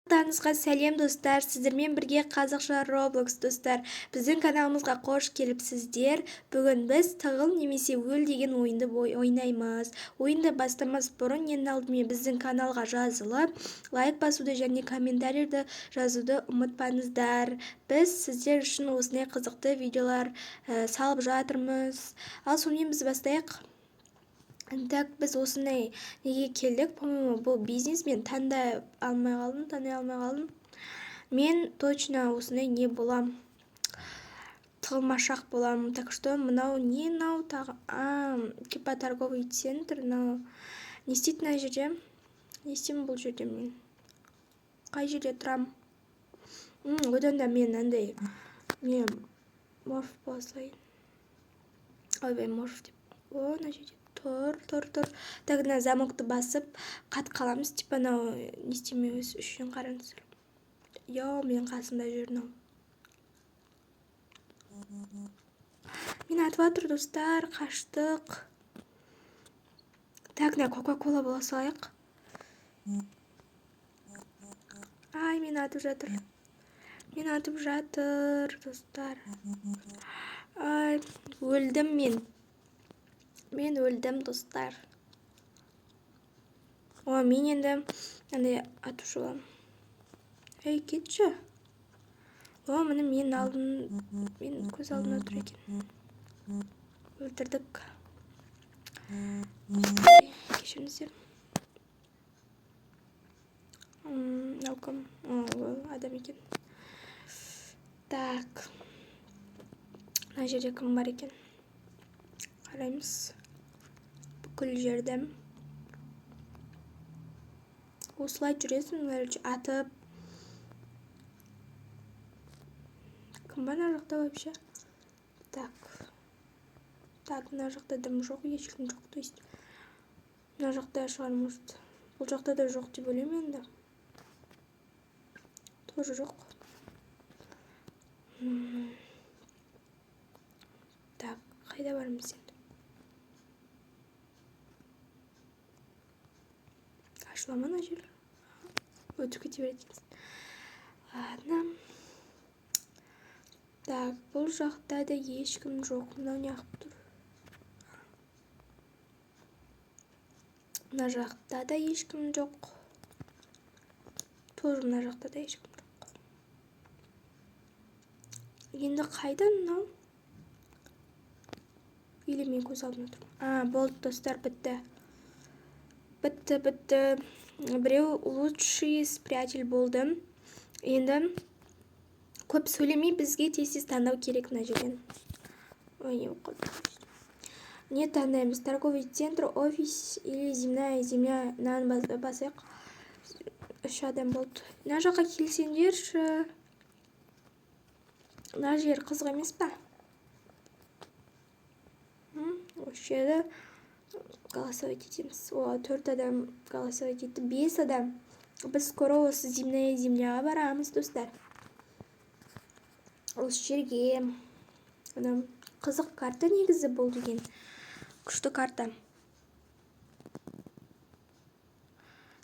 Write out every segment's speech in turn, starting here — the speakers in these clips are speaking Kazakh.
Барлықтарыңызға сәлем достар, сіздермен бірге қазақша Roblox достар. Біздің каналымызға қош келіпсіздер. Бүгін біз тығыл немесе өл деген ойынды ойнаймыз. Ойынды бастамас бұрын ең алдымен біздің каналға жазылып, лайк басуды және комментарийлерді жазуды ұмытпаңыздар. Біз сіздер үшін осындай қызықты видеолар салып жатырмыз. Ал сонымен біз бастайық. Так, біз осындай неге келдік, по-моему, бұл бизнес мен таңдай алмай қалдым. Мен точно осындай не болам, тығылмашақ болам. Так что мынау не мынау тағы, типа торговый центр, мынау не істейді мына жерде? Не істеймін бұл жерде мен? Қай жерде тұрам? Одан да мен андай не морф болсайын. Ойбай, морф деп. Мына жерде тұр. Так, мына замокты басып қат қаламыз, типа мынау не істемеуіміз үшін қараңыздар. Мен қасында жүрмін. Мен атып жатыр достар, қаштық. Так, мына кока-кола бола салайық. Мен атып жатыр достар. Өлдім мен. Мен өлдім достар. Мен енді андай атушы болам. Кетші. Міне мен көз алдымда тұр екен. Өлтірдік. Кешіріңіздер. Наукам. Адам екен. Так. Мына жерде кім бар екен? Қараймыз. Бүкіл жердем. Осылай жүресің, атып. Кім бар мына жақта вообще? Так, мына жақта дым жоқ, ешкім жоқ, то есть. Мына жақта шығар, может. Бұл жақта да жоқ деп ойлаймын енді. Тоже жоқ. Так, қайда бармыз енді? Ашыла ма жер? Өтіп кете береді. Ладно. Так, бұл жақта да ешкім жоқ. Мынау не қылып тұр? Мына жақта да ешкім жоқ. Тоже мына жақта да ешкім жоқ. Енді қайдан мынау? Или мен көз алдымда тұрмын. Болды достар, бітті. Біреу лучший спрятель болды. Енді көп сөйлемей бізге тез таңдау керек мына жерден. Не таңдаймыз? Торговый центр, офис или земля нан басайық. 3 адам болды. Мына жаққа келсеңдерші. Мына жер қызық емес па? Осы жерді голосовать етеміз. 4 адам голосовать етті. 5 адам. Біз скоро осы земляға барамыз, достар. Осы жерге. Қызық карта негізі бұл деген. Күшті карта.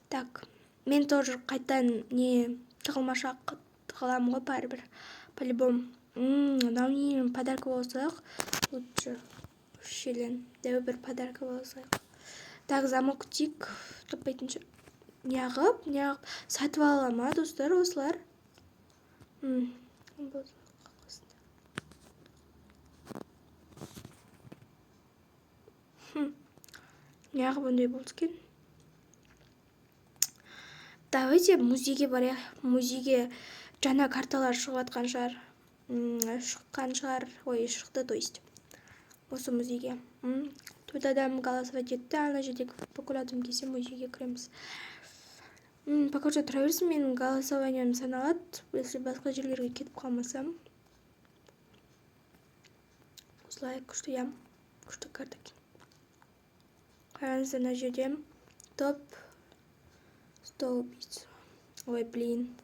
Так, мен тоже қайтан не тығылмашақ тығылам ғой бәрібір. По-любому. Мынау не подарка болсақ, лучше шелен. Дәу бір подарка болсақ. Так, замок тик. Таппайтыншы. Неғып? Сатып алама, достар, осылар. Неғып ондай болды кен? Давайте музейге барайық. Музейге жаңа карталар шығыватқан шығар. Шыққан шығар. Шықты, то есть. Осы музейге. 4 адам голосовать етті. Ана жерде бүкіл адам келсе музейге кіреміз. Пока что тұра берсін, менің голосованием саналады. Если басқа жерлерге кетіп қалмасам. Осылай күшті ям. Күшті карта кен. Қараңыздар мына жерде. Топ. Столбиц. Блин.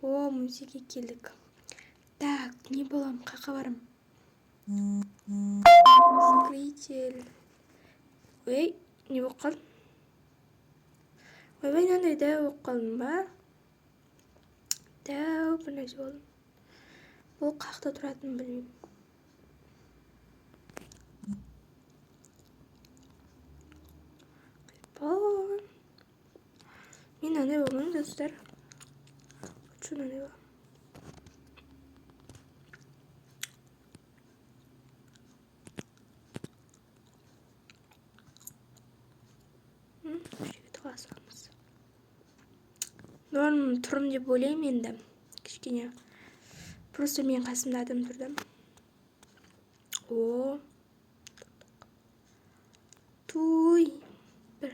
Музейге келдік. Так, не болам, қақа барым. Секретель. Не болып қалды? Ойбай, мынандай да болып қалдым ба? дәу бір нәрсе болдым. Бұл қақта тұратынын білмеймін. Мен андай болмаймын, достар. Үшін андай болам. Жерге тыға саламыз. Норм тұрым деп ойлаймын енді. Кішкене. Просто мен қасымда адам тұрды. Туй. Бір.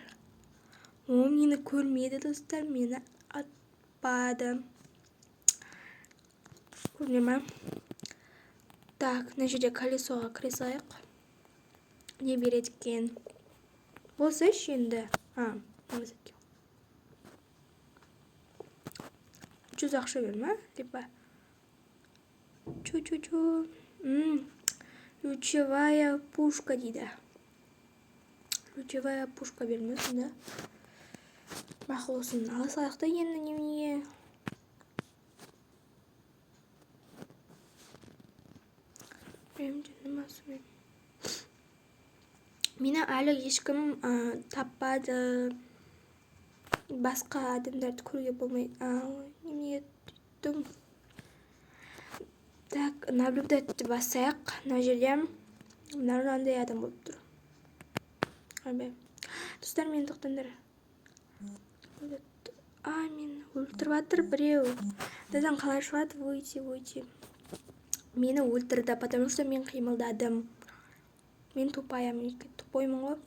Мені көрмеді, достар. Мені атпады. Көріне ма? Так, мына жерде колесоға кіре салайық. Не береді екен? Болса енді. Маңыз екен. 300 ақша берме? Либо. Чу-чу-чу. Лучевая пушка дейді. Лучевая пушка бермесін, да? Мақылысын ала салайық та енді неменеге. Мені әлі ешкім таппады. Басқа адамдарды көруге болмайды. Немене түттің? Так, наблюдатты басайық. Мына жерде мынандай адам болып тұр. Достар, мені тоқтаңдар. Мені өлтіріп жатыр біреу. Дадан қалай шығады? Ойте. Мені өлтірді, потому что мен қимылдадым. Мен тупаймын, тупоймын ғой.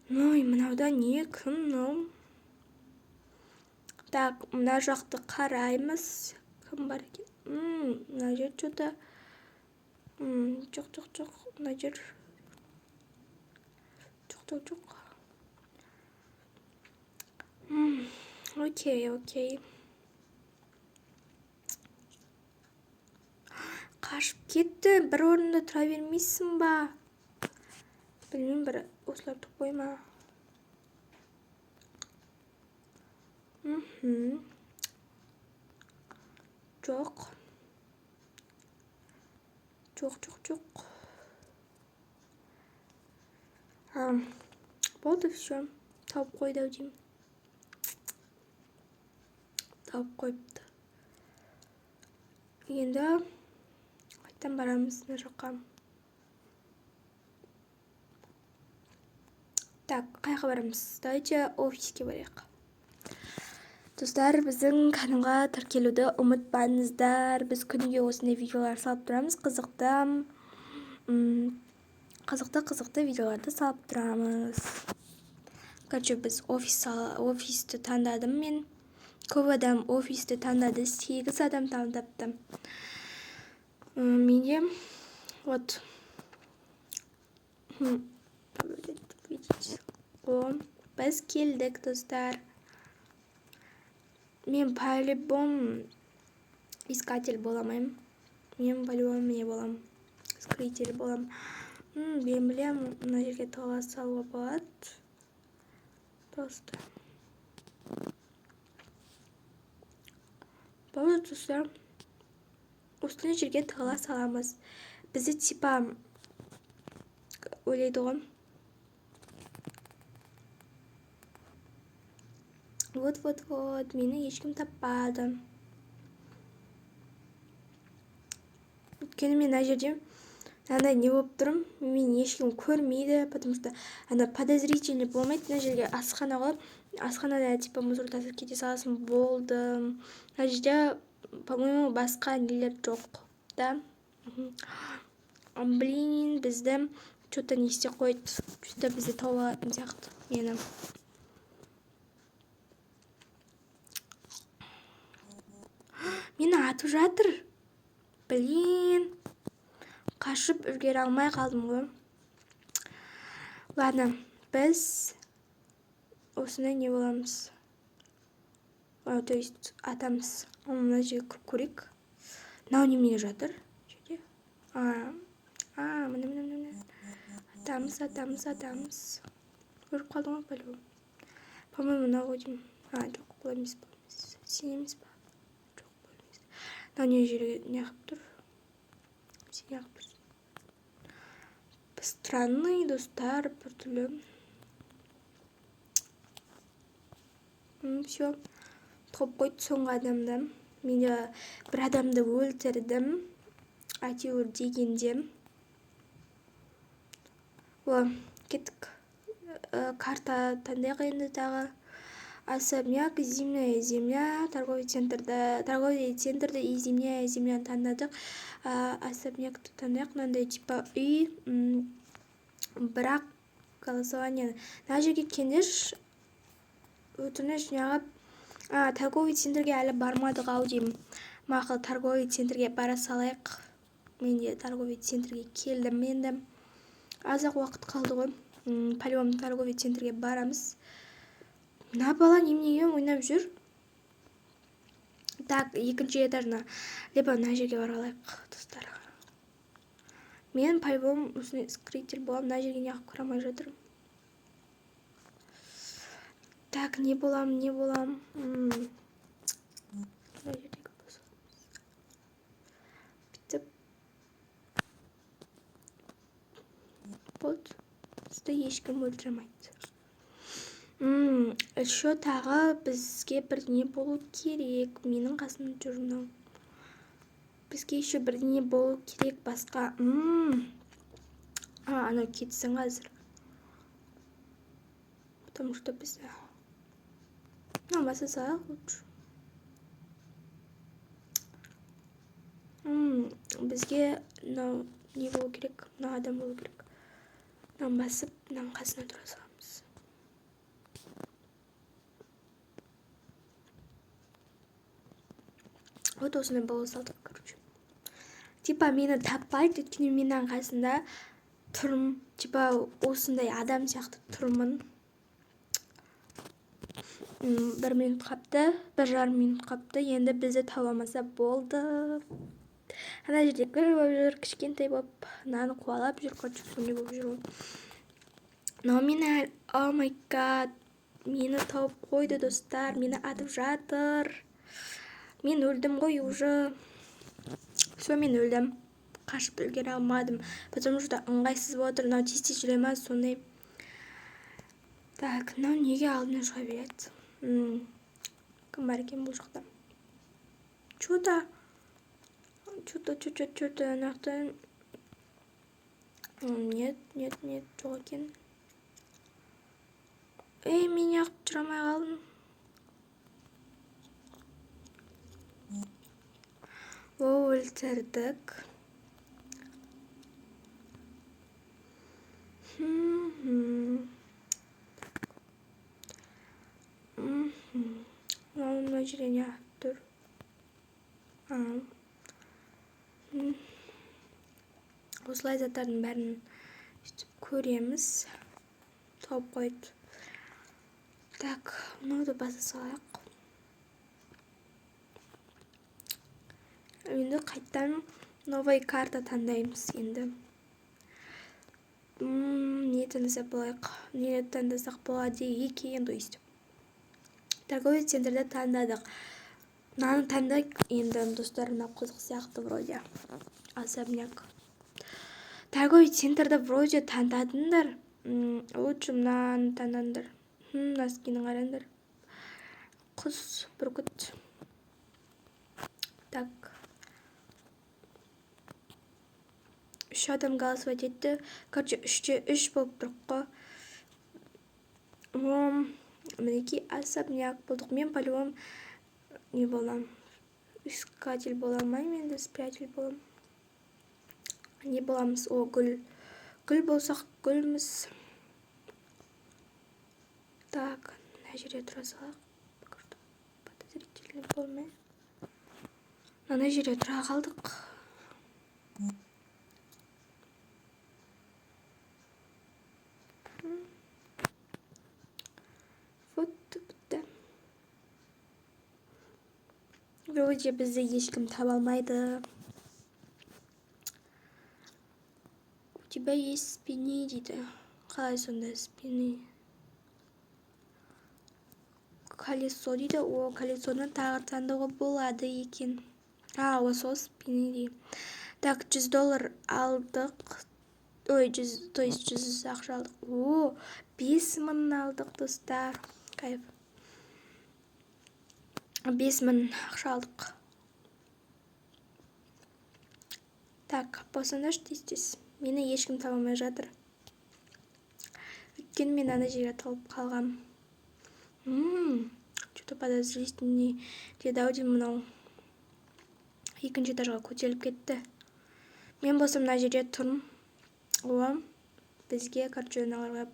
Мынауда не кім? Так, мына жақты қараймыз. Кім бар екен? Мына жер что-то. Жоқ. Мына жер. Жоқ. Окей. Қашып кетті. Бір орында тұра бермейсің ба? Білмеймін, бір осылар тупой ма? Жоқ. Болды, все. Тауып қойды ау деймін. Тауып қойыпты. Енді қайттан барамыз мына жаққа. Так, қайға барамыз? Давайте офиске барайық. Достар, біздің каналға тіркелуді ұмытпаңыздар. Біз күніге осындай видеолар салып тұрамыз. Қызықты видеоларды салып тұрамыз. Короче, біз офисті таңдадым мен. Көп адам офисті таңдады. 8 адам таңдапты. Менде вот біз келдік, достар. Мен по-любому искатель боламайым. Мен по-любому не болам. Скритель болам. Мен білем, мына жерге тыға салуға болады. Просто. Болды, достар. Осыны жерге тыға саламыз. Бізді типа ойлайды ғой. Вот, мені ешкім таппады. Өткені мен мына жерде не болып тұрым, мен ешкім көрмейді, потому что подозрительный болмайды. Мына жерге асхана ғой. Асханада типа мусор тасып кете саласың, болды. Мына жерде, по-моему, басқа нелер жоқ, да? Блин, бізді что-то не істеп қойды. Что-то бізді тауып алатын сияқты. Мені. Мені атып жатыр. Блин. Қашып үлгере алмай қалдым ғой. Ладно, біз осыны не боламыз? То есть атамыз. Мына жерге кіріп көрейік. Мынау немене жатыр? Міне. Атамыз. Көріп қалдың ғой, по-моему, мынау ғой деймін. Жоқ, бұл емес па? Сен емес па? Жоқ. не жерге неғып тұр? Сен неғып тұрсың? Странный достар, біртүрлі. Все. Топ қойды соңғы адамды. Мен бір адамды өлтірдім. Әйтеуір дегенде. Кеттік. Карта таңдайық енді тағы. Особняк, зимняя земля, торговый центрді и зимняя земляны таңдадық. Особнякты таңдайық, мынандай типа үй. Бірақ голосование. Мына жерге келіңдерші. Өтініш неғып. Торговый центрге әлі бармадық ау деймін. Мақыл торговый центрге бара салайық. Мен де торговый центрге келдім енді. Азақ уақыт қалды ғой. По-любому торговый центрге барамыз. Мына бала неменеге ойнап жүр? Так, екінші этажына. Либо мына жерге бара алайық, достар. Мен по-любому осындай скриптер болам. Мына жерге неғып кіре алмай жатырмын. Так, не болам. Бүйтіп. Болды. Бізді ешкім өлтірмейді. Еще тағы бізге бірдеңе болу керек. Менің қасымда жүр мынау. Бізге еще бірдеңе болу керек басқа. Анау кетсін қазір. Потому что біз... баса салайық лучше. Бізге мынау не болу керек? Мынау адам болу керек. Мынау басып, мынау қасына тұра саламыз. Вот осындай бола салдық, короче. Типа мені таппайды, өйткені менің қасында тұрмын. Типа осындай адам сияқты тұрмын. 1 минут қапты, 1,5 минут қапты. Енді бізді тауламаса болды. Ана жерде гүл болып жүр, кішкентай болып, наны қуалап жүр, короче, сондай болып жүр. Но мені, о май гад, мені тауып қойды, достар, мені атып жатыр. Мен өлдім ғой уже. Все, мен өлдім. Қашып үлгере алмадым. Потому что ыңғайсыз болып отыр. Мынау тез жүре ма, сондай. Так, мынау неге алдына шыға береді? Кім бар екен бұл жақта? Что-то нақты. Нет, жоқ екен. Мен неғып жүре алмай қалдым. Өлтірдік. Мына жерде неғып тұр? Осылай заттардың бәрін көреміз. Тауып қойды. Так, мынауды баса салайық. Енді қайттан новый карта таңдаймыз енді. Не таңдасақ болады екен, то есть. Торговый центрді таңдадық. Мынаны таңдайық енді, достар, мына қызық сияқты вроде. Особняк. Торговый центрді вроде таңдадыңдар. Лучше мынаны таңдаңдар. Носкині қараңдар. Құс, бүркіт. Так. 3 адам голосовать етті. Короче, 3-те 3 болып тұрық қой. Мінеки особняк болдық. Мен по-любому не болам. Искатель боламай, мен де спрятель болам. Не боламыз? Гүл. Гүл болсақ гүлміз. Так, мына жерде тұра салайық. Подозрительный болмай. Мына жерде тұра қалдық. Вот бітті. Вроде бізді ешкім таба алмайды. У тебя есть спины, дейді. Қалай сонда спины? Колесо дейді. Колесоны тағы таңдауға болады екен. лосос пинги. Так, $100 алдық. Ой, 100, то есть 100 ақша алдық. 5000 алдық, достар. Кайф. 5000 ақша алдық. Так, болсаңдаршы тез-тез. Мені ешкім таба алмай жатыр. Өйткені мен ана жерге тығылып қалғам. Что-то подозрительный деді-ау деймін мынау. Екінші этажға көтеріліп кетті. Мен болсам мына жерде тұрмын. Бізге картоналарға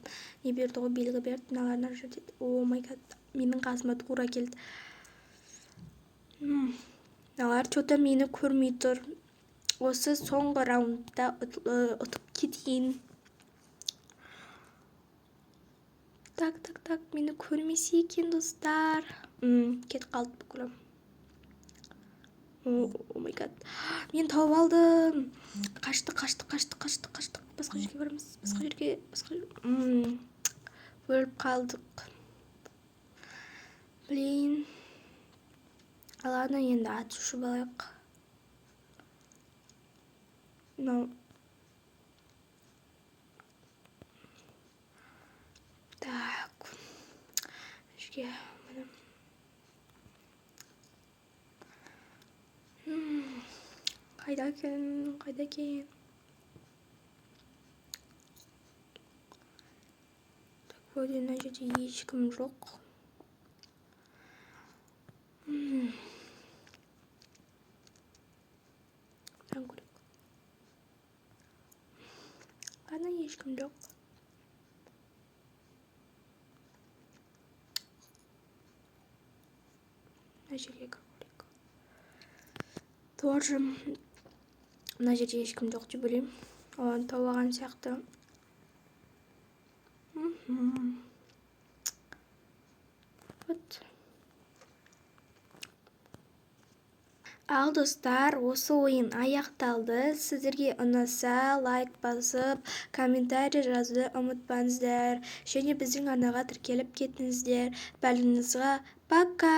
не берді ғой, белгі берді. Мыналар жерде. О май гад. Менің қасыма тура келді. Мыналар что-то мені көрмей тұр. Осы соңғы раундта ұтып кетейін. Так, мені көрмесе екен, достар. Кетіп қалды бүкілім. О май гад. Мен тауып алдым. Қашты. Басқа жерге барамыз. Басқа жерге. Өліп қалдық. Блин. Ладно, енді ат ұшып алайық. Так. Жерге. Қайда екен? Так, вроде мына жерде ешкім жоқ. Қана ешкім жоқ. Мына жерге көрейік. Тоже мына жерде ешкім жоқ деп ойлаймын. Оған тауып алған сияқты. Вот. Ал достар, осы ойын аяқталды. Сіздерге ұнаса, лайк басып, комментарий жазуды ұмытпаңыздар. Және біздің арнаға тіркеліп кетіңіздер. Бәріңізге пока!